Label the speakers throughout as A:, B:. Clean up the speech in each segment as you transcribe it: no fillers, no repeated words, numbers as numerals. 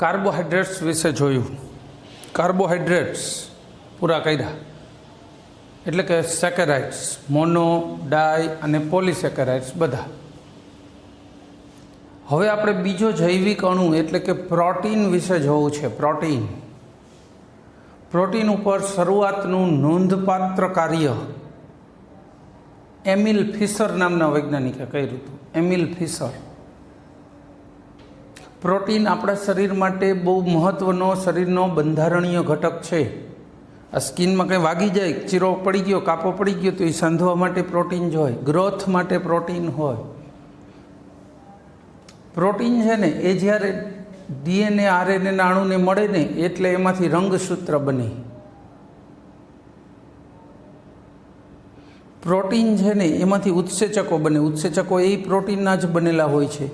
A: Carbohydrates વિશે જોયું. Carbohydrates પૂરા કર્યા એટલે કે સેકેરાઇડ્સ, મોનો, ડાય અને પોલીસેકેરાઇડ્સ બધા. હવે આપણે બીજો જૈવિક અણુ એટલે કે પ્રોટીન વિશે જોવું છે. પ્રોટીન ઉપર શરૂઆતનું નોંધપાત્ર કાર્ય એમિલ ફિશર નામના વૈજ્ઞાનિકે કર્યું હતું. Emil Fisher. પ્રોટીન આપણા શરીર માટે બહુ મહત્ત્વનો શરીરનો બંધારણીય ઘટક છે. આ સ્કિનમાં કંઈ વાગી જાય, ચીરો પડી ગયો, કાપો પડી ગયો તો એ સાંધવા માટે પ્રોટીન જ હોય, ગ્રોથ માટે પ્રોટીન હોય. પ્રોટીન છે ને એ જ્યારે ડીએનએ આરએનએ અણુને મળે ને એટલે એમાંથી રંગસૂત્ર બને. પ્રોટીન છે ને એમાંથી ઉત્સેચકો બને. ઉત્સેચકો એ પ્રોટીનના જ બનેલા હોય છે.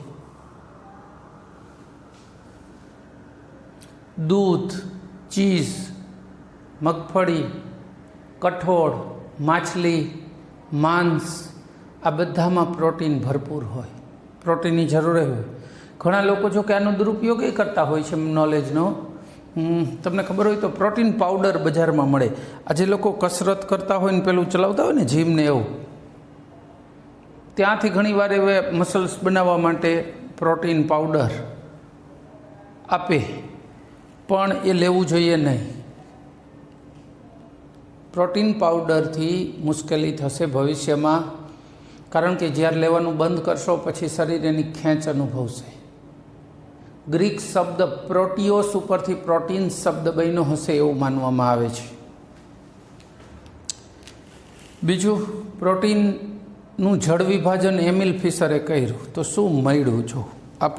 A: દૂધ, ચીઝ, મગફળી, કઠોળ, માછલી, માંસ આ બધામાં પ્રોટીન ભરપૂર હોય. પ્રોટીનની જરૂર હોય. ઘણા લોકો જો કે આનો દુરુપયોગ એ કરતા હોય છે નોલેજનો. તમને ખબર હોય તો પ્રોટીન પાવડર બજારમાં મળે. આજે લોકો કસરત કરતા હોય ને પેલું ચલાવતા હોય ને જીમને એવું, ત્યાંથી ઘણીવાર એવા મસલ્સ બનાવવા માટે પ્રોટીન પાવડર આપે, પણ એ લેવું જોઈએ નહીં. પ્રોટીન પાવડરથી મુશ્કેલી થશે ભવિષ્યમાં, કારણ કે જ્યારે લેવાનું બંધ કરશો પછી શરીર એની ખેંચ અનુભવશે. ગ્રીક શબ્દ પ્રોટીઓસ ઉપરથી પ્રોટીન શબ્દ બન્યો હશે એવું માનવામાં આવે છે. બીજું, પ્રોટીનનું જળ વિભાજન એમિલ ફિશરે કર્યું તો શું મળ્યું? જો આ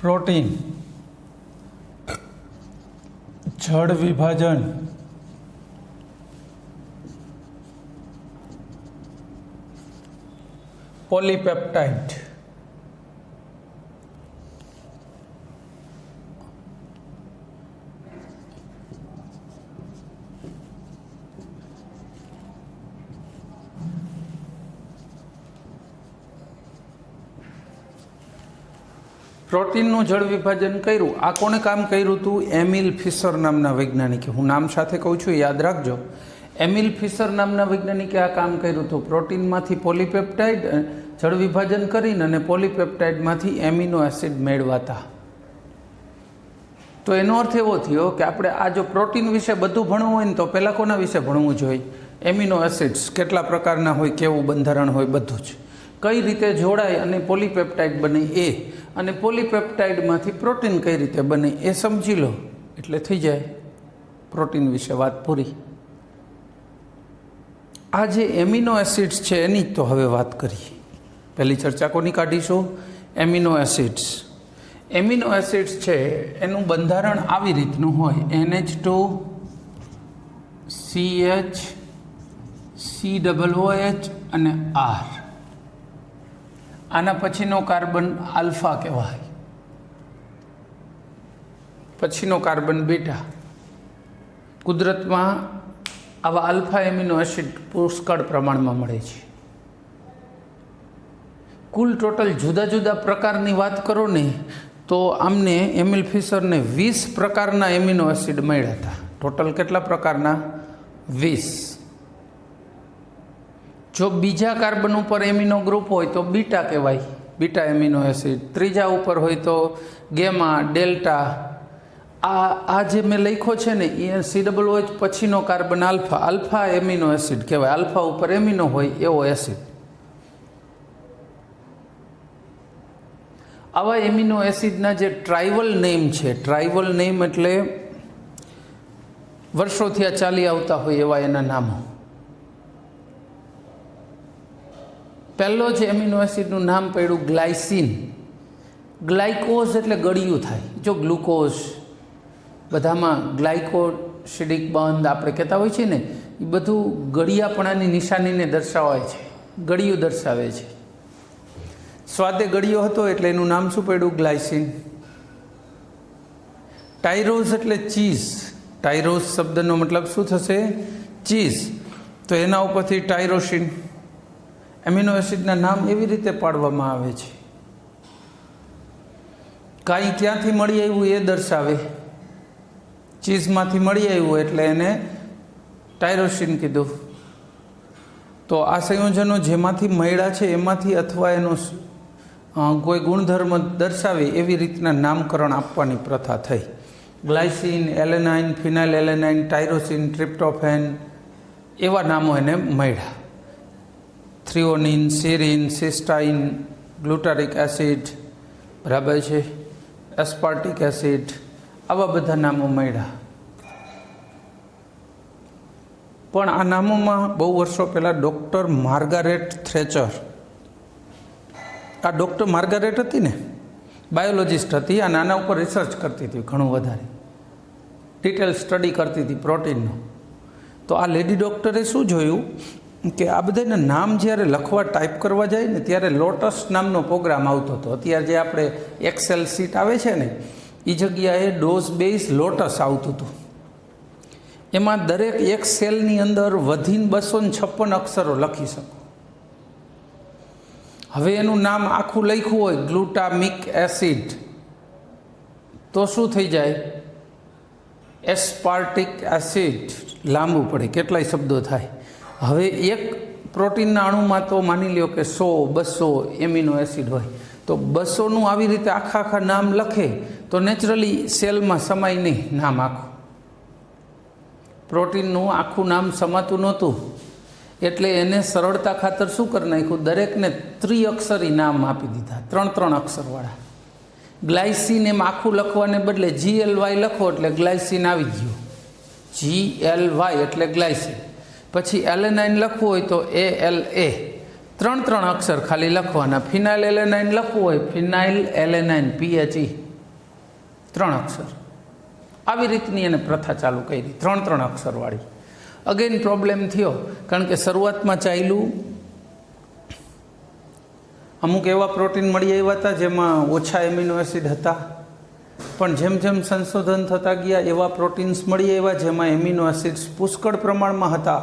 A: પ્રોટીન જળ વિભાજન પોલીપેપ્ટાઇડ. પ્રોટીનનું જળ વિભાજન કર્યું. આ કોણે કામ કર્યું હતું? એમિલ ફિશર નામના વૈજ્ઞાનિકે. હું નામ સાથે કહું છું, યાદ રાખજો. એમિલ ફિશર નામના વૈજ્ઞાનિકે આ કામ કર્યું હતું. પ્રોટીનમાંથી પોલીપેપ્ટાઇડ જળ વિભાજન કરીને અને પોલીપેપ્ટાઇડમાંથી એમિનો એસિડ મેળવાતા. તો એનો અર્થ એવો થયો કે આપણે આ જો પ્રોટીન વિશે બધું ભણવું હોય ને તો પહેલાં કોના વિશે ભણવું જોઈએ? એમિનો એસિડ્સ કેટલા પ્રકારના હોય, કેવું બંધારણ હોય, બધું જ કઈ રીતે જોડાય અને પોલીપેપ્ટાઇડ બને એ, અને પોલીપેપ્ટાઇડમાંથી પ્રોટીન કઈ રીતે બને એ સમજી લો એટલે થઈ જાય પ્રોટીન વિશે વાત પૂરી. આ જે એમિનો એસિડ્સ છે એની જ તો હવે વાત કરીએ. પહેલી ચર્ચા કોની કાઢીશું? Amino acids. એમિનો એસિડ્સ છે એનું બંધારણ આવી રીતનું હોય: NH2 CH COOH અને R. આના પછીનો કાર્બન આલ્ફા કહેવાય, પછીનો કાર્બન બીટા. કુદરતમાં આવા આલ્ફા એમિનો એસિડ પુષ્કળ પ્રમાણમાં મળે છે. કુલ ટોટલ જુદા જુદા પ્રકારની વાત કરો ને તો આમને એમિલ ફિશરને 20 પ્રકારના એમિનો એસિડ મળ્યા હતા. ટોટલ કેટલા પ્રકારના? 20. જો બીજા કાર્બન ઉપર એમિનો ગ્રુપ હોય તો બીટા કહેવાય, બીટા એમિનો એસિડ. ત્રીજા ઉપર હોય તો ગેમા, ડેલ્ટા. આ જે મેં લખ્યો છે ને એ COOH પછીનો carbon alpha, alpha amino acid કહેવાય. આલ્ફા ઉપર એમિનો હોય એવો એસિડ. આવા એમિનો એસિડના જે ટ્રાઇવલ નેમ છે, ટ્રાઇવલ નેમ એટલે વર્ષોથી આ ચાલી આવતા હોય એવા એના નામો. પહેલો જ એમિનો એસિડનું નામ પડ્યું ગ્લાયસિન. ગ્લાયકોઝ એટલે ગળ્યું થાય. જો ગ્લુકોઝ બધામાં ગ્લાયકોસિડિક બંધ આપણે કહેતા હોય છે ને, એ બધું ગળિયાપણાની નિશાનીને દર્શાવે છે, ગળ્યું દર્શાવે છે. સ્વાદે ગળ્યો હતો એટલે એનું નામ શું પડ્યું? ગ્લાયસિન. ટાયરોઝ એટલે ચીઝ. ટાયરોઝ શબ્દનો મતલબ શું થશે? ચીઝ. તો એના ઉપરથી ટાયરોસિન. એમિનો એસિડના નામ એવી રીતે પાડવામાં આવે છે, કાંઈ ક્યાંથી મળી આવ્યું એ દર્શાવે. ચીઝમાંથી મળી આવ્યું એટલે એને ટાયરોસિન કીધું. તો આ સંયોજનો જેમાંથી મળ્યા છે એમાંથી અથવા એનો કોઈ ગુણધર્મ દર્શાવે એવી રીતના નામકરણ આપવાની પ્રથા થઈ. ગ્લાયસિન, એલેનાઇન, ફિનાઇલ એલેનાઇન, ટાયરોસિન, ટ્રિપ્ટોફેન એવા નામો એને મળ્યા. થ્રિઓનિન, સેરિન, સિસ્ટાઇન, ગ્લુટારિક એસિડ, બરાબર છે, એસ્પાર્ટિક એસિડ, આવા બધા નામો મળ્યા. પણ આ નામોમાં બહુ વર્ષો પહેલાં ડૉક્ટર માર્ગારેટ થ્રેચર, આ ડૉક્ટર માર્ગારેટ હતી ને, બાયોલોજિસ્ટ હતી, આ નાના ઉપર રિસર્ચ કરતી હતી, ઘણું વધારે ડિટેલ સ્ટડી કરતી હતી પ્રોટીનનો. તો આ લેડી ડૉક્ટરે શું જોયું કે આ બધાના નામ જ્યારે લખવા ટાઈપ કરવા જાય ને ત્યારે લોટસ નામનો પ્રોગ્રામ આવતો હતો. અત્યારે જે આપણે એક્સેલ સીટ આવે છે ને એ જગ્યાએ ડોઝ બેઝ લોટસ આવતું હતું. એમાં દરેક એક સેલની અંદર વધીને 256 અક્ષરો લખી શકો. હવે એનું નામ આખું લખ્યું હોય ગ્લુટામિક એસિડ તો શું થઈ જાય? એસ્પાર્ટિક એસિડ, લાંબુ પડે, કેટલાય શબ્દો થાય. હવે એક પ્રોટીનના અણુમાં તો માની લ્યો કે 100-200 એમિનો એસિડ હોય, તો 200નું આવી રીતે આખા નામ લખે તો નેચરલી સેલમાં સમાય નહીં નામ આખું. પ્રોટીનનું આખું નામ સમાતું નહોતું એટલે એને સરળતા ખાતર શું કરી નાખ્યું, દરેકને ત્રિઅક્ષરી નામ આપી દીધા, 3 અક્ષરવાળા. ગ્લાયસિન એમ આખું લખવાને બદલે GLY લખો એટલે ગ્લાયસિન આવી ગયું, GLY એટલે ગ્લાયસિન. પછી એલેનાઇન લખવું હોય તો ALA, 3 અક્ષર ખાલી લખવાના. ફિનાઇલ એલેનાઇન લખવું હોય ફિનાઇલ એલેનાઇન, PHE, 3 અક્ષર. આવી રીતની એને પ્રથા ચાલુ કરી, 3 અક્ષરવાળી. અગેન પ્રોબ્લેમ થયો કારણ કે શરૂઆતમાં ચાલ્યું અમુક એવા પ્રોટીન મળી આવ્યા હતા જેમાં ઓછા એમિનો એસિડ હતા, પણ જેમ જેમ સંશોધન થતા ગયા એવા પ્રોટીન્સ મળી આવ્યા જેમાં એમિનો એસિડ્સ પુષ્કળ પ્રમાણમાં હતા.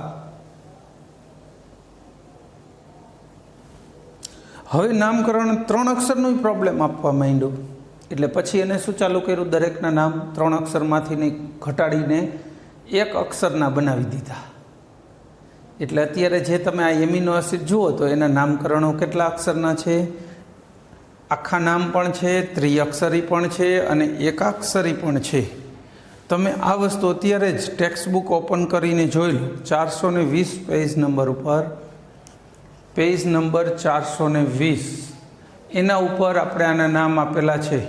A: હવે નામકરણ 3 અક્ષરનું પ્રોબ્લેમ આપવા માંડ્યું એટલે પછી એને શું ચાલુ કર્યું, દરેકના નામ 3 અક્ષરમાંથી ઘટાડીને 1 અક્ષરના બનાવી દીધા. એટલે અત્યારે જે તમે આ એમિનો એસિડ જુઓ તો એના નામકરણો કેટલા અક્ષરના છે? આખા નામ પણ છે, ત્રિઅક્ષરી પણ છે અને એકાક્ષરી પણ છે. તમે આ વસ્તુ અત્યારે જ ટેક્સ્ટ બુક ઓપન કરીને જોઈ લો, 420 પેજ નંબર ઉપર, પેજ નંબર 420 એના ઉપર આપણે આના નામ આપેલા છે.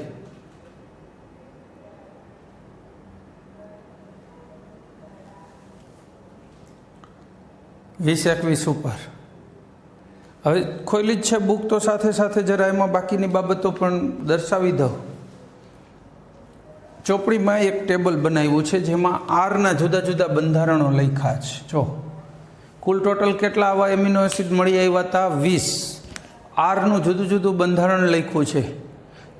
A: વીસ 21 ઉપર. હવે ખોલી જ છે બુક તો સાથે સાથે જરા એમાં બાકીની બાબતો પણ દર્શાવી દઉં. ચોપડીમાં એક ટેબલ બનાવ્યું છે જેમાં આરના જુદા જુદા બંધારણો લખ્યા છે. જો કુલ ટોટલ કેટલા આવા એમિનો એસિડ મળી આવ્યા હતા? 20. આરનું જુદું જુદું બંધારણ લખ્યું છે.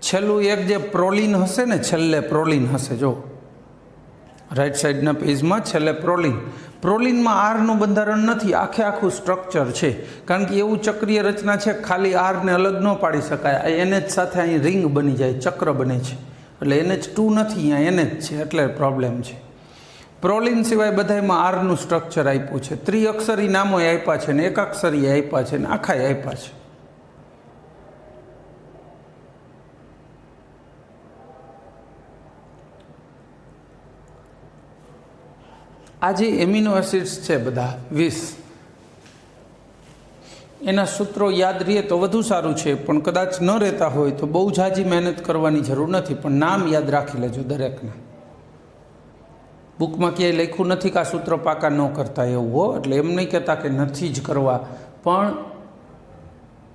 A: છેલ્લું એક જે પ્રોલિન હશે ને, છેલ્લે પ્રોલિન હશે, જો રાઈટ સાઈડના પેજમાં છેલ્લે પ્રોલિનમાં આરનું બંધારણ નથી, આખું સ્ટ્રક્ચર છે. કારણ કે એવું ચક્રીય રચના છે, ખાલી આરને અલગ ન પાડી શકાય. NH સાથે અહીં રિંગ બની જાય, ચક્ર બને છે, એટલે NH2 નથી, અહીંયા NH છે, એટલે પ્રોબ્લેમ છે. પ્રોલિન સિવાય બધામાં આરનું સ્ટ્રક્ચર આપ્યું છે. ત્રિઅક્ષરી નામો આપ્યા છે ને એકાક્ષરી આપ્યા છે ને આખા આપ્યા છે. આ જે એમિનો એસિડ્સ છે બધા 20, એના સૂત્રો યાદ રહીએ તો વધુ સારું છે, પણ કદાચ ન રહેતા હોય તો બહુ ઝાઝી મહેનત કરવાની જરૂર નથી, પણ નામ યાદ રાખી લેજો દરેકના. બુકમાં ક્યાંય લખ્યું નથી કે આ સૂત્ર પાકા ન કરતા એવું હો, એટલે એમ નહીં કહેતા કે નથી જ કરવા, પણ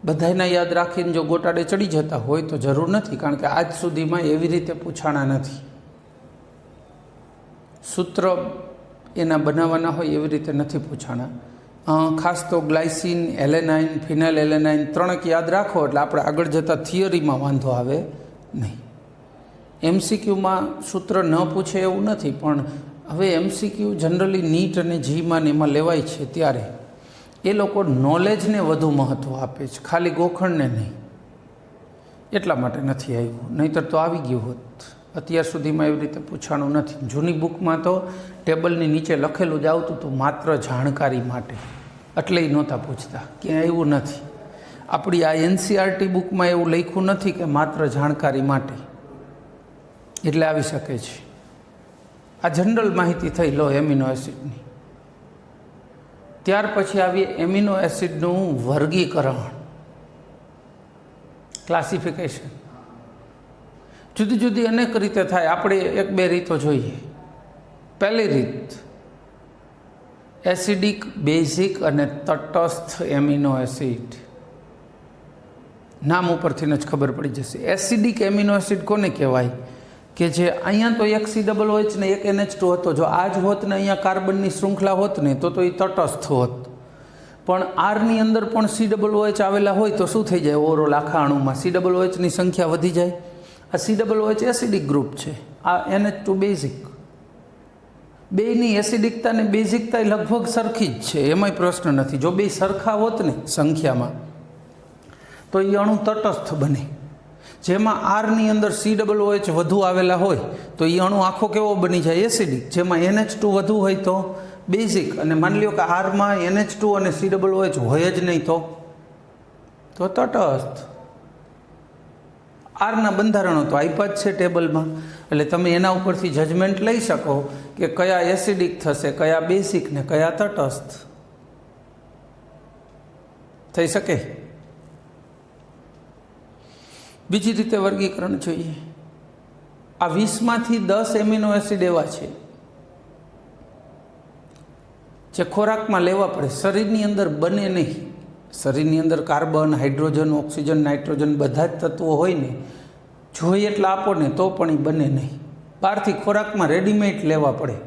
A: બધાના યાદ રાખીને જો ગોટાડે ચડી જતા હોય તો જરૂર નથી, કારણ કે આજ સુધીમાં એવી રીતે પૂછાણા નથી. સૂત્ર એના બનાવવાના હોય એવી રીતે નથી પૂછાણા. ખાસ તો ગ્લાયસિન, એલેનાઇન, ફિનાઇલ એલેનાઇન 3 યાદ રાખો એટલે આપણે આગળ જતાં થિયરીમાં વાંધો આવે નહીં. MCQમાં સૂત્ર ન પૂછે એવું નથી, પણ હવે MCQ જનરલી નીટ અને જીમાં ને એમાં લેવાય છે ત્યારે એ લોકો નોલેજને વધુ મહત્ત્વ આપે છે, ખાલી ગોખણને નહીં. એટલા માટે નથી આવ્યું, નહીંતર તો આવી ગયું હોત. અત્યાર સુધીમાં એવી રીતે પૂછાણું નથી. જૂની બુકમાં તો ટેબલની નીચે લખેલું જ આવતું હતું માત્ર જાણકારી માટે, એટલે નહોતા પૂછતા, ક્યાંય એવું નથી. આપણી આ NCERT બુકમાં એવું લખ્યું નથી કે માત્ર જાણકારી માટે, એટલે આવી શકે છે. આ જનરલ માહિતી થઈ લો એમિનો એસિડની. ત્યાર પછી આવી એમિનો એસિડનું વર્ગીકરણ, ક્લાસિફિકેશન. જુદી જુદી અનેક રીતે થાય. આપણે એક બે રીતો જોઈએ. પહેલી રીત, એસિડિક, બેઝિક અને તટસ્થ એમિનો એસિડ. નામ ઉપરથી જ ખબર પડી જશે. એસિડિક એમિનો એસિડ કોને કહેવાય? કે જે અહીંયા તો એક COOH ને એક NH2 હતો. જો આ જ હોત ને અહીંયા કાર્બનની શૃંખલા હોત ને તો એ તટસ્થ હોત. પણ આરની અંદર પણ COOH આવેલા હોય તો શું થઈ જાય? ઓવરઓલ આખા અણુમાં COOHની સંખ્યા વધી જાય. આ COOH એસિડિક ગ્રુપ છે, આ NH2 બેઝિક. બેયની એસિડિકતા ને બેઝિકતા લગભગ સરખી જ છે, એમાંય પ્રશ્ન નથી. જો બે સરખા હોત ને સંખ્યામાં તો એ અણુ તટસ્થ બને. જેમાં આરની અંદર COOH વધુ આવેલા હોય તો એ અણુ આખો કેવો બની જાય? એસિડિક. જેમાં NH2 વધુ હોય તો બેઝિક. અને માની લ્યો કે આરમાં NH2 અને COOH હોય જ નહીં તો તટસ્થ. આરના બંધારણો તો આપ્યા જ છે ટેબલમાં, એટલે તમે એના ઉપરથી જજમેન્ટ લઈ શકો કે કયા એસિડિક થશે, કયા બેઝિક ને કયા તટસ્થ થઈ શકે. બીજી રીતે વર્ગીકરણ જોઈએ. આ 20માંથી 10 એમિનો એસિડ એવા છે જે ખોરાકમાં લેવા પડે, શરીરની અંદર બને નહીં. શરીરની અંદર કાર્બન, હાઇડ્રોજન, ઓક્સિજન, નાઇટ્રોજન બધા જ તત્વો હોય ને, જોઈએ એટલા આપો ને તો પણ એ બને નહીં. બહારથી ખોરાકમાં રેડીમેડ લેવા પડે.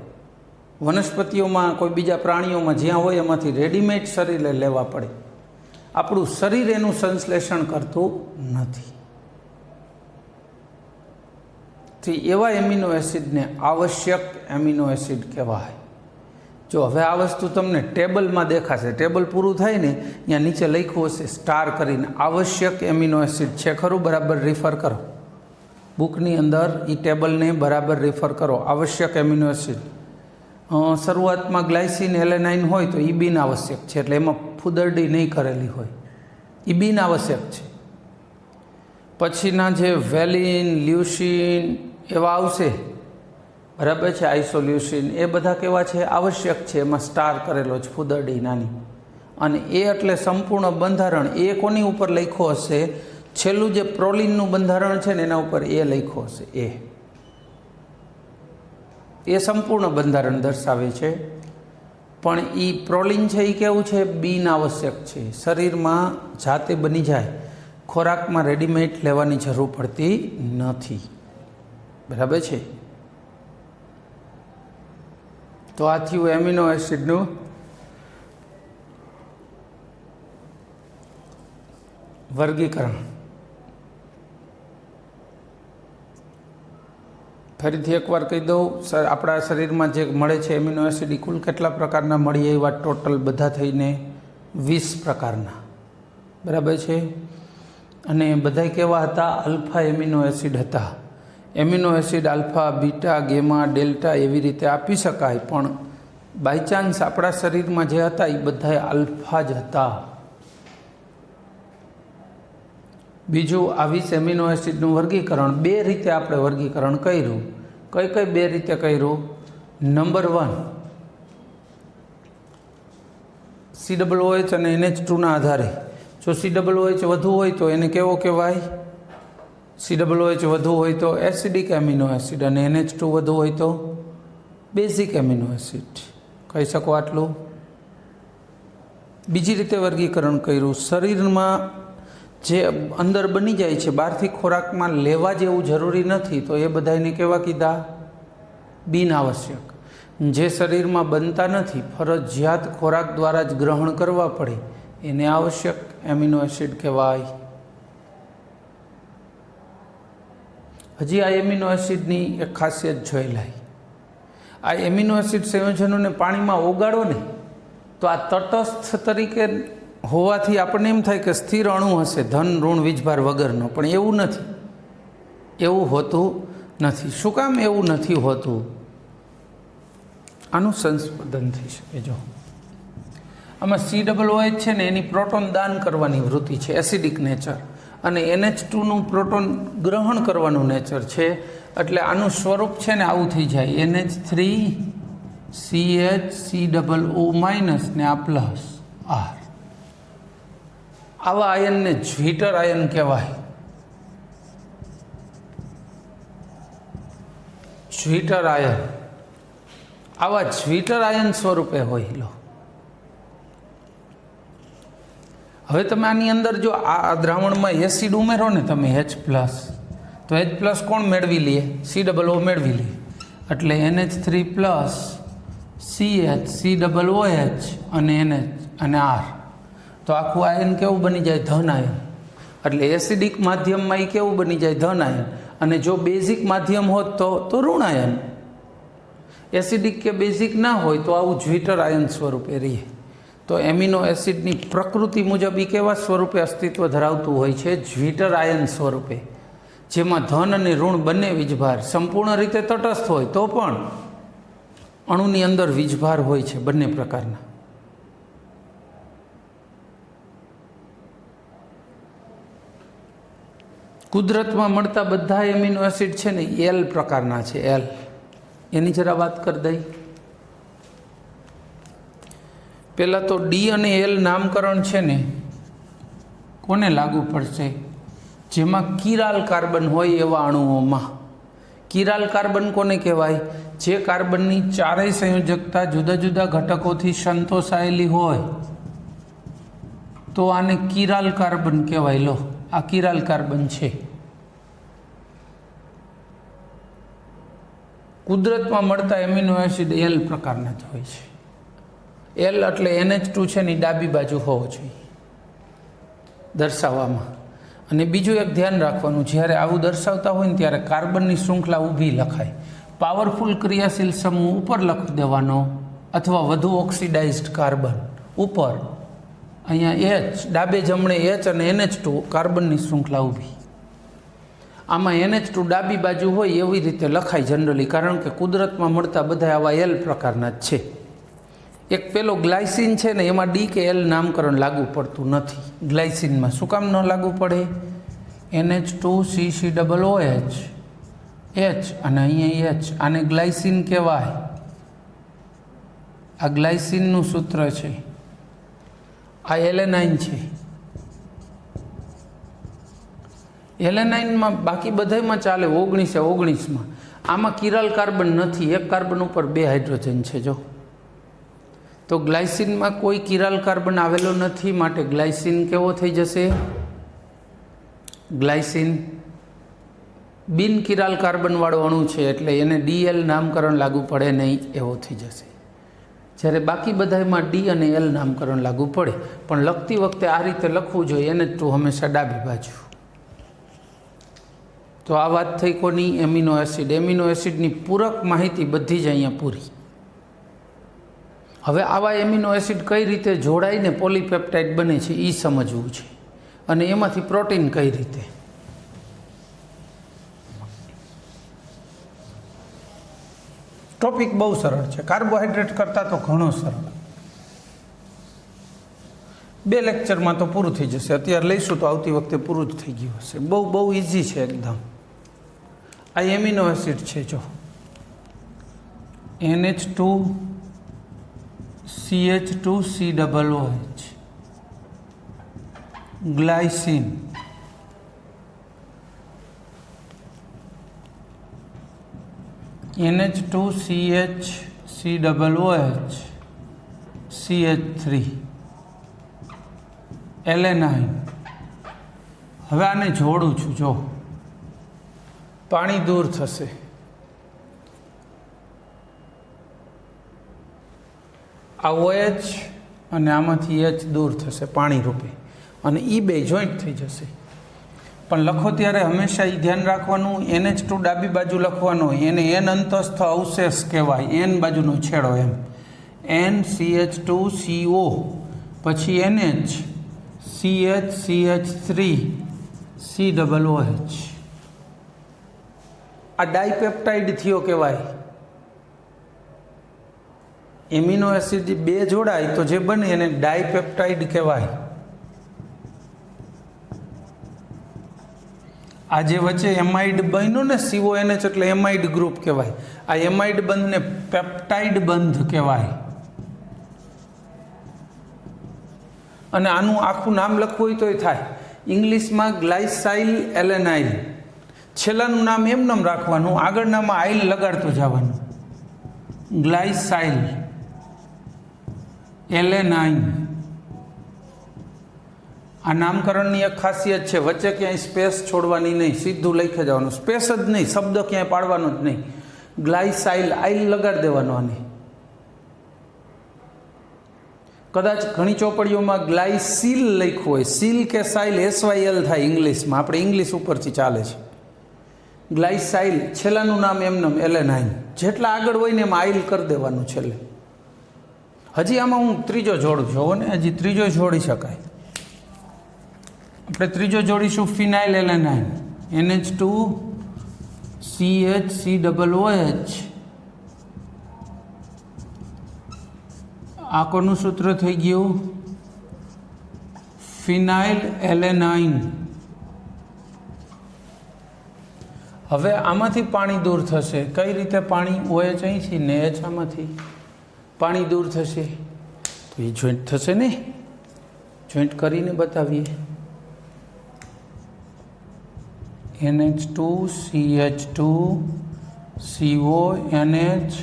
A: વનસ્પતિઓમાં, કોઈ બીજા પ્રાણીઓમાં જ્યાં હોય એમાંથી રેડીમેડ શરીરે લેવા પડે. આપણું શરીર એનું સંશ્લેષણ કરતું નથી. તો એવા એમિનો એસિડને આવશ્યક એમિનો એસિડ કહેવાય. જો હવે આ વસ્તુ તમને ટેબલમાં દેખાશે, ટેબલ પૂરું થાય ને ત્યાં નીચે લખ્યું હશે સ્ટાર કરીને, આવશ્યક એમિનો એસિડ છે ખરું? બરાબર રિફર કરો બુકની અંદર, એ ટેબલને બરાબર રિફર કરો. આવશ્યક એમિનો એસિડ શરૂઆતમાં ગ્લાયસિન, એલેનાઇન હોય તો એ બિન આવશ્યક છે, એટલે એમાં ફુદરડી નહીં કરેલી હોય, એ બિન આવશ્યક છે. પછીના જે વેલિન, લ્યુસિન એવા આવશે, બરાબર છે, આઇસોલ્યુસિન, એ બધા કેવા છે? આવશ્યક છે. એમાં સ્ટાર કરેલો છે, ફુદરડી નાની. અને એ એટલે સંપૂર્ણ બંધારણ એ કોની ઉપર લખ્યો હશે? છેલ્લું જે પ્રોલિનનું બંધારણ છે ને એના ઉપર એ લખ્યો હશે. એ સંપૂર્ણ બંધારણ દર્શાવે છે. પણ એ પ્રોલિન છે એ કેવું છે? બિન આવશ્યક છે. શરીરમાં જાતે બની જાય, ખોરાકમાં રેડીમેડ લેવાની જરૂર પડતી નથી. બરાબર છે. તો આ થયું એમિનો એસિડનું વર્ગીકરણ. ફરીથી એકવાર કહી દઉં, આપણા શરીરમાં જે મળે છે એમિનો એસિડ કુલ કેટલા પ્રકારના મળીએ? એવા ટોટલ બધા થઈને 20 પ્રકારના. બરાબર છે. અને બધા કેવા હતા? આલ્ફા એમિનો એસિડ હતા. Amino acid alpha, beta, gamma, delta એવી રીતે આપી શકાય, પણ બાયચાન્સ આપણા શરીરમાં જે હતા એ બધા આલ્ફા જ હતા. બીજું, આ 20 એમિનો એસિડનું વર્ગીકરણ 2 રીતે આપણે વર્ગીકરણ કર્યું. કઈ 2 રીતે કર્યું? નંબર 1, COOH અને NH2ના આધારે. જો COOH વધુ હોય તો એને કેવો કહેવાય? COOH વધુ હોય તો એસિડિક એમિનો એસિડ, અને NH2 વધુ હોય તો બેઝિક એમિનો એસિડ. કહી શકો આટલું. બીજી રીતે વર્ગીકરણ કર્યું, શરીરમાં જે અંદર બની જાય છે, બહારથી ખોરાકમાં લેવા જેવું જરૂરી નથી, તો એ બધાને કેવા કીધા? બિન આવશ્યક. જે શરીરમાં બનતા નથી, ફરજિયાત ખોરાક દ્વારા જ ગ્રહણ કરવા પડે, એને આવશ્યક એમિનો એસિડ કહેવાય. હજી આ એમિનો એસિડની એક ખાસિયત જોઈ લાય. આ એમિનો એસિડ સંયોજનોને પાણીમાં ઓગાળો ને તો આ તટસ્થ તરીકે હોવાથી આપણને એમ થાય કે સ્થિર અણુ હશે, ધન ઋણ વીજભાર વગરનો, પણ એવું નથી, એવું હોતું નથી. શું કામ એવું નથી હોતું? આનું સંસ્પંદન થઈ શકે. જો આમાં COOH છે ને, એની પ્રોટોન દાન કરવાની વૃત્તિ છે, એસિડિક નેચર, અને NH2નું પ્રોટોન ગ્રહણ કરવાનું નેચર છે. એટલે આનું સ્વરૂપ છે ને આવું થઈ જાય, NH3CHCOO માઇનસ ને આ પ્લસ R. આવા આયનને જ્વિટર આયન કહેવાય. જ્વિટર આયન આવા જ્વિટર આયન સ્વરૂપે હોય. લો હવે તમે આની અંદર જો આ દ્રાવણમાં એસિડ ઉમેરો ને તમે H+, તો H+ કોણ મેળવી લે? COO મેળવી લે. એટલે NH3 પ્લસ CH COOH અને NH અને R. તો આખું આયન કેવું બની જાય? ધન આયન. એટલે એસિડિક માધ્યમમાં એ કેવું બની જાય? ધન આયન. અને જો બેઝિક માધ્યમ હોત તો ઋણ આયન. એસિડિક કે બેઝિક ના હોય તો આવું જ્વિટર આયન સ્વરૂપે રહીએ. તો એમિનો એસિડની પ્રકૃતિ મુજબ એ કેવા સ્વરૂપે અસ્તિત્વ ધરાવતું હોય છે? જ્વિટર આયન સ્વરૂપે, જેમાં ધન અને ઋણ બંને વીજભાર સંપૂર્ણ રીતે તટસ્થ હોય તો પણ અણુની અંદર વીજભાર હોય છે બંને પ્રકારના. કુદરતમાં મળતા બધા એમિનો એસિડ છે ને L પ્રકારના છે. L એની જરા વાત કરી દઈ. પહેલાં તો D અને L નામકરણ છે ને કોને લાગુ પડશે? જેમાં કિરાલ કાર્બન હોય એવા અણુઓમાં. કિરાલ કાર્બન કોને કહેવાય? જે કાર્બનની ચારેય સંયોજકતા જુદા જુદા ઘટકોથી સંતોષાયેલી હોય તો આને કિરાલ કાર્બન કહેવાય. લો આ કિરાલ કાર્બન છે. કુદરતમાં મળતા એમિનો એસિડ L પ્રકારના જ હોય છે. L એટલે NH2 છે ને ડાબી બાજુ હોવો જોઈએ દર્શાવવામાં. અને બીજું એક ધ્યાન રાખવાનું, જ્યારે આવું દર્શાવતા હોય ને ત્યારે કાર્બનની શૃંખલા ઊભી લખાય. પાવરફુલ ક્રિયાશીલ સમૂહ ઉપર લખી દેવાનો, અથવા વધુ ઓક્સિડાઇઝ્ડ કાર્બન ઉપર. અહીંયા H ડાબે જમણે H અને NH2 કાર્બનની શૃંખલા ઊભી. આમાં NH2 ડાબી બાજુ હોય એવી રીતે લખાય જનરલી, કારણ કે કુદરતમાં મળતા બધા આવા L પ્રકારના જ છે. એક પેલો ગ્લાયસિન છે ને એમાં D કે L નામકરણ લાગુ પડતું નથી. ગ્લાયસિનમાં શું કામ ન લાગુ પડે? NH2CCOOH H અને અહીંયા H, આને ગ્લાયસિન કહેવાય. આ ગ્લાયસિનનું સૂત્ર છે. આ એલેનાઇન છે. એલેનાઇનમાં બાકી બધામાં ચાલે 19-19માં. આમાં કિરાલ કાર્બન નથી, એક કાર્બન ઉપર 2 હાઇડ્રોજન છે. જો તો ગ્લાયસિનમાં કોઈ કિરાલ કાર્બન આવેલો નથી, માટે ગ્લાયસિન કેવો થઈ જશે? ગ્લાયસિન બિન કિરાલ કાર્બનવાળો અણુ છે, એટલે એને DL નામકરણ લાગુ પડે નહીં એવો થઈ જશે. જ્યારે બાકી બધામાં D અને L નામકરણ લાગુ પડે. પણ લખતી વખતે આ રીતે લખવું જોઈએ, NH2 હંમેશા ડાબી બાજુ. તો આ વાત થઈ કોની? Amino acid. એમિનો એસિડની પૂરક માહિતી બધી જ અહીંયા પૂરી. હવે આવા એમિનો એસિડ કઈ રીતે જોડાઈને પોલીપેપ્ટાઇડ બને છે એ સમજવું છે, અને એમાંથી પ્રોટીન કઈ રીતે. ટોપિક બહુ સરળ છે, કાર્બોહાઈડ્રેટ કરતાં તો ઘણો સરળ. 2 લેક્ચરમાં તો પૂરું થઈ જશે. અત્યારે લઈશું તો આવતી વખતે પૂરું જ થઈ ગયું હશે. બહુ ઇઝી છે એકદમ. આ એમિનો એસિડ છે. જો NH2CH2COOH, glycine, NH2CH2COOH CH3, alanine. હવે આને જોડું છું. જો પાણી દૂર થશે, આ OH અને આમાંથી H દૂર થશે પાણી રૂપે, અને એ 2 જોઈન્ટ થઈ જશે. પણ લખો ત્યારે હંમેશા એ ધ્યાન રાખવાનું, NH2 ડાબી બાજુ લખવાનો, એને N અંતસ્થ અવશેષ કહેવાય, N બાજુનો છેડો એમ. NCH2CO, પછી NH, CH3, COOH. આ ડાયપેપ્ટાઇડ થયો કહેવાય. એમિનો એસિડ બે જોડાય તો જે બને એને ડાયપેપ્ટાઇડ કહેવાય. આ જે વચ્ચે એમાઇડ બન્યો ને CONH એટલે એમાઇડ ગ્રુપ કહેવાય. આ એમાઇડ બંધને પેપ્ટાઇડ બંધ કહેવાય. અને આનું આખું નામ લખવું હોય તોય થાય. ઇંગ્લિશમાં ગ્લાયસાઇલ એલેનાઇલ. છેલ્લાનું નામ એમ રાખવાનું, આગળનામાં આઇલ લગાડતું જવાનું. ગ્લાયસાઇલ એલેનાઇન. આ નામકરણની એક ખાસિયત છે, વચ્ચે ક્યાંય સ્પેસ છોડવાની નહીં, સીધું લખી જવાનું. સ્પેસ જ નહીં, શબ્દ ક્યાંય પાડવાનો જ નહીં. ગ્લાયસાઇલ આઇલ લગાડી દેવાનો. આને કદાચ ઘણી ચોપડીઓમાં ગ્લાયસીલ લખ્યું હોય, સીલ કે સાઇલ SYL થાય ઇંગ્લિશમાં. આપણે ઇંગ્લિશ ઉપરથી ચાલે છે. ગ્લાયસાઇલ છેલ્લાનું નામ એમનેમ એલેનાઇન. જેટલા આગળ હોય ને એમાં આઇલ કરી દેવાનું છેલ્લે. હજી આમાં હું ત્રીજો જોડું જોવો ને, હજી ત્રીજો જોડી શકાય. આપણે ત્રીજો જોડીશું ફિનાઇલ એલેનાઇન, NH2CH3OH. આ કોનું સૂત્ર થઈ ગયું? ફિનાઇલ એલેનાઇન. હવે આમાંથી પાણી દૂર થશે. કઈ રીતે પાણી? OH અહીંથી ને H આમાંથી પાણી દૂર થશે. તો એ જોઈન્ટ થશે ને, જોઈન્ટ કરીને બતાવીએ. NH2CH2CONH.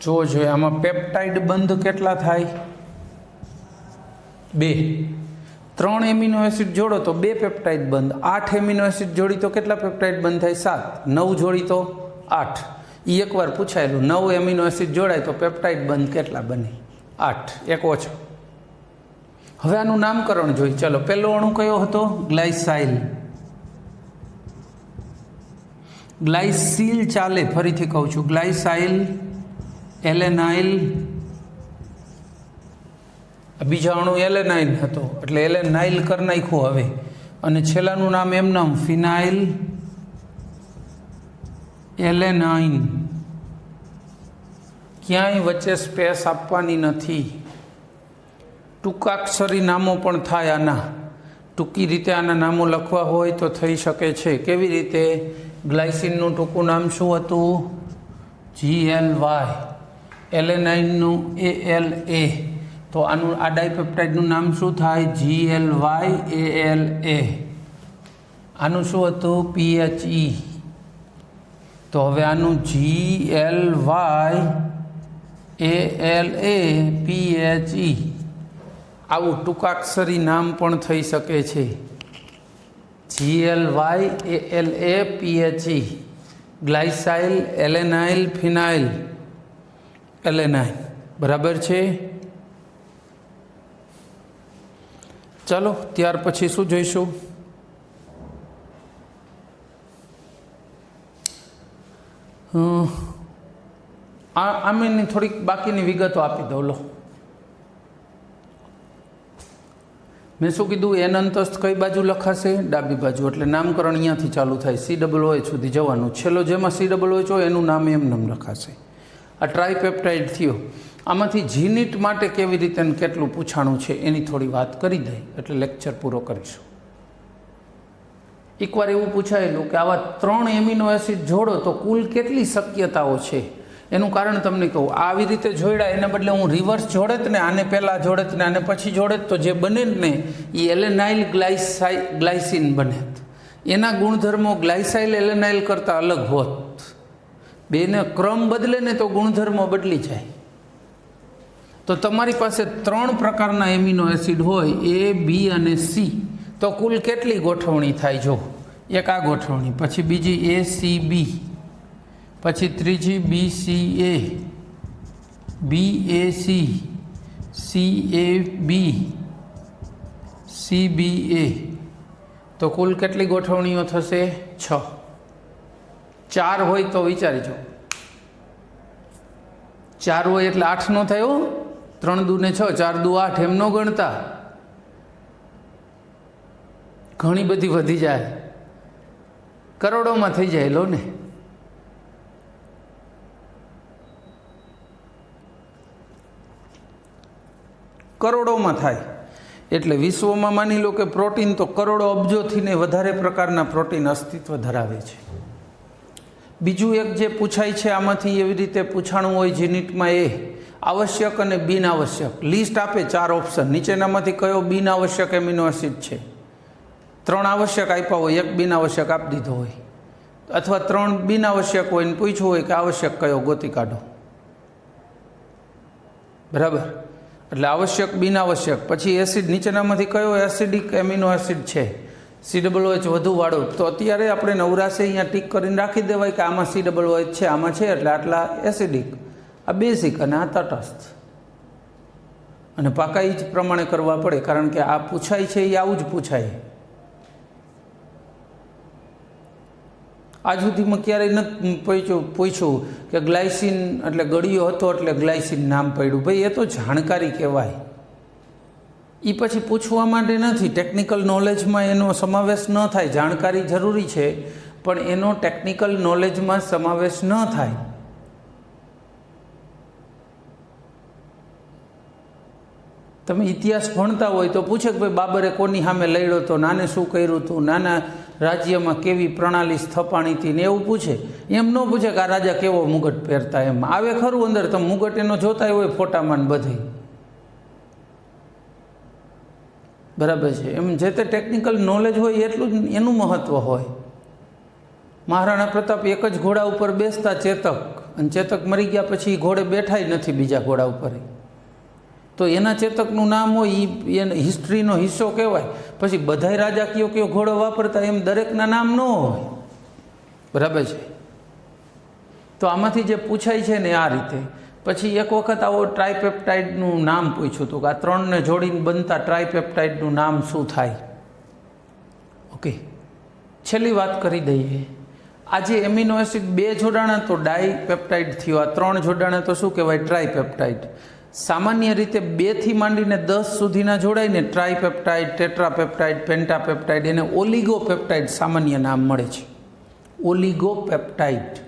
A: જો જોઈએ આમાં પેપ્ટાઇડ બંધ કેટલા થાય? 2. 3 એમિનો એસિડ જોડો તો 2 પેપ્ટાઇડ બંધ. 8 એમિનો એસિડ જોડી તો કેટલા પેપ્ટાઇડ બંધ થાય? 7. 9 જોડી તો 8. એ એકવાર પૂછાયેલું. 9 એમિનો એસિડ જોડાય તો પેપ્ટાઇડ બંધ કેટલા બને? 8. એક ઓછો. હવે આનું નામકરણ જોઈ. ચલો, પહેલો અણુ કયો હતો? ગ્લાયસાઇલ. ગ્લાયસીલ ચાલે, ફરીથી કહું છું. ગ્લાયસાઇલ એલેનાઇલ. બીજા અણુ એલેનાઇલ હતો એટલે એલેનાઇલ કરી નાખ્યું હવે. અને છેલ્લાનું નામ એમનામ ફિનાઇલ એલેનાઇન. ક્યાંય વચ્ચે સ્પેસ આપવાની નથી. ટૂંકાક્ષરી નામો પણ થાય આના. ટૂંકી રીતે આના નામો લખવા હોય તો થઈ શકે છે. કેવી રીતે? ગ્લાયસિનનું ટૂંકું નામ શું હતું? GLY. એલેનાઇનનું ALA. તો આનું આ ડાયપેપ્ટાઇડનું નામ શું થાય? GLYALA. આનું શું હતું? PHE. તો હવે આનું GLYALA PHE. આવું ટૂંકાક્ષરી નામ પણ થઈ શકે છે. GLYALA PHE. ગ્લાયસાઇલ એલેનાઇલ ફિનાઇલ એલેનાઇન. બરાબર છે? ચાલો, ત્યાર પછી શું જોઈશું? આમેની થોડીક બાકીની વિગતો આપી દઉં. લો, મેં શું કીધું? એન અંતસ્થ કઈ બાજુ લખાશે? ડાબી બાજુ. એટલે નામકરણ અહીંયાથી ચાલુ થાય, COOH સુધી જવાનું. છેલ્લો જેમાં COOH હોય એનું નામ એમ લખાશે. આ ટ્રાયપેપ્ટાઇડ થયો. આમાંથી જીનિટ માટે કેવી રીતે અને કેટલું પૂછાણું છે એની થોડી વાત કરી દઈએ એટલે લેક્ચર પૂરો કરીશું. એકવાર એવું પૂછાયેલું કે આવા 3 એમિનો એસિડ જોડો તો કુલ કેટલી શક્યતાઓ છે? એનું કારણ તમને કહું. આવી રીતે જોડ્યા એના બદલે હું રિવર્સ જોડત ને, આને પહેલાં જોડત ને આને પછી જોડત, તો જે બને ને એ એલેનાઇલ ગ્લાયસિન બને. એના ગુણધર્મો ગ્લાયસાઇલ એલેનાઇલ કરતાં અલગ હોત. બેને ક્રમ બદલે ને તો ગુણધર્મો બદલી જાય. તો તમારી પાસે 3 પ્રકારના એમિનો એસિડ હોય, A, B અને C. તો કુલ કેટલી ગોઠવણી થાય? જો, એક આ ગોઠવણી, પછી બીજી ACB, પછી ત્રીજી BCA, BAC, CAB, CBA, તો કુલ કેટલી ગોઠવણીઓ થશે? 6. 4 હોય તો વિચારીજો, 4 હોય એટલે 8 નો થયો, 3 દુ ને 6, 4 દુ 8, એમ ન ગણતા, ઘણી બધી વધી જાય, કરોડોમાં થઈ જાય લો ને. કરોડોમાં થાય એટલે વિશ્વમાં માની લો કે પ્રોટીન તો કરોડો અબજોથી ને વધારે પ્રકારના પ્રોટીન અસ્તિત્વ ધરાવે છે. બીજું એક જે પૂછાય છે આમાંથી એવી રીતે પૂછાણું હોય જીનીટમાં, એ આવશ્યક અને બિન આવશ્યક લિસ્ટ આપે, 4 ઓપ્શન, નીચેનામાંથી કયો બિન આવશ્યક એમિનો એસિડ છે? 3 આવશ્યક આપ્યા હોય, 1 બિન આવશ્યક આપી દીધો હોય, અથવા 3 બિન આવશ્યક હોય ને પૂછવું હોય કે આવશ્યક કયો ગોતી કાઢો. બરાબર, એટલે આવશ્યક બિન આવશ્યક, પછી એસિડ નીચેનામાંથી કયો એસિડિક એમિનો એસિડ છે? COOH વધુ વાળો. તો અત્યારે આપણે નવરાશે અહીંયા ટીક કરીને રાખી દેવાય કે આમાં COOH છે, આમાં છે, એટલે આટલા એસિડિક, આ બેઝિક અને આ તટસ્થ. અને પાકા જ પ્રમાણે કરવા પડે, કારણ કે આ પૂછાય છે એ આવું જ પૂછાય. આજ સુધીમાં ક્યારેય નથી પૂછ્યું કે ગ્લાયસિન એટલે ગળિયો હતો એટલે ગ્લાયસિન નામ પડ્યું. ભાઈ એ તો જાણકારી કહેવાય, એ પછી પૂછવા માટે નથી. ટેકનિકલ નોલેજમાં એનો સમાવેશ ન થાય. જાણકારી જરૂરી છે પણ એનો ટેકનિકલ નોલેજમાં સમાવેશ ન થાય. તમે ઇતિહાસ ભણતા હોય તો પૂછે કે ભાઈ બાબરે કોની સામે લડ્યો હતો, નાને શું કર્યું હતું, નાના રાજ્યમાં કેવી પ્રણાલી સ્થપાણી હતી ને એવું પૂછે. એમ ન પૂછે કે આ રાજા કેવો મુગટ પહેરતા, એમ આવે ખરું અંદર, તમે મુગટ એનો જોતા હોય ફોટામાં બધી. બરાબર છે, એમ જે તે ટેકનિકલ નોલેજ હોય એટલું જ એનું મહત્ત્વ હોય. મહારાણા પ્રતાપ એક જ ઘોડા ઉપર બેસતા, ચેતક, અને ચેતક મરી ગયા પછી ઘોડે બેઠાય નથી બીજા ઘોડા ઉપર, તો એના ચેતકનું નામ હોય એ હિસ્ટ્રીનો હિસ્સો કહેવાય. પછી બધાય રાજા કયો ઘોડો વાપરતા એમ દરેકના નામ ન હોય. બરાબર છે, તો આમાંથી જે પૂછાય છે ને આ રીતે. પછી એક વખત આવો ટ્રાયપેપ્ટાઇડનું નામ પૂછ્યું હતું કે આ 3ને જોડીને બનતા ટ્રાયપેપ્ટાઇડનું નામ શું થાય? ઓકે, છેલ્લી વાત કરી દઈએ. આજે એમિનો એસિડ 2 જોડાણા તો ડાયપેપ્ટાઇડ થયો, આ 3 જોડાણા તો શું કહેવાય? ટ્રાયપેપ્ટાઇડ. સામાન્ય રીતે 2 થી માંડીને 10 સુધીના જોડાઈને ટ્રાયપેપ્ટાઇડ, ટેટ્રાપેપ્ટાઇડ, પેન્ટાપેપ્ટાઇડ, એને ઓલિગોપેપ્ટાઇડ સામાન્ય નામ મળે છે. ઓલિગોપેપ્ટાઇડ.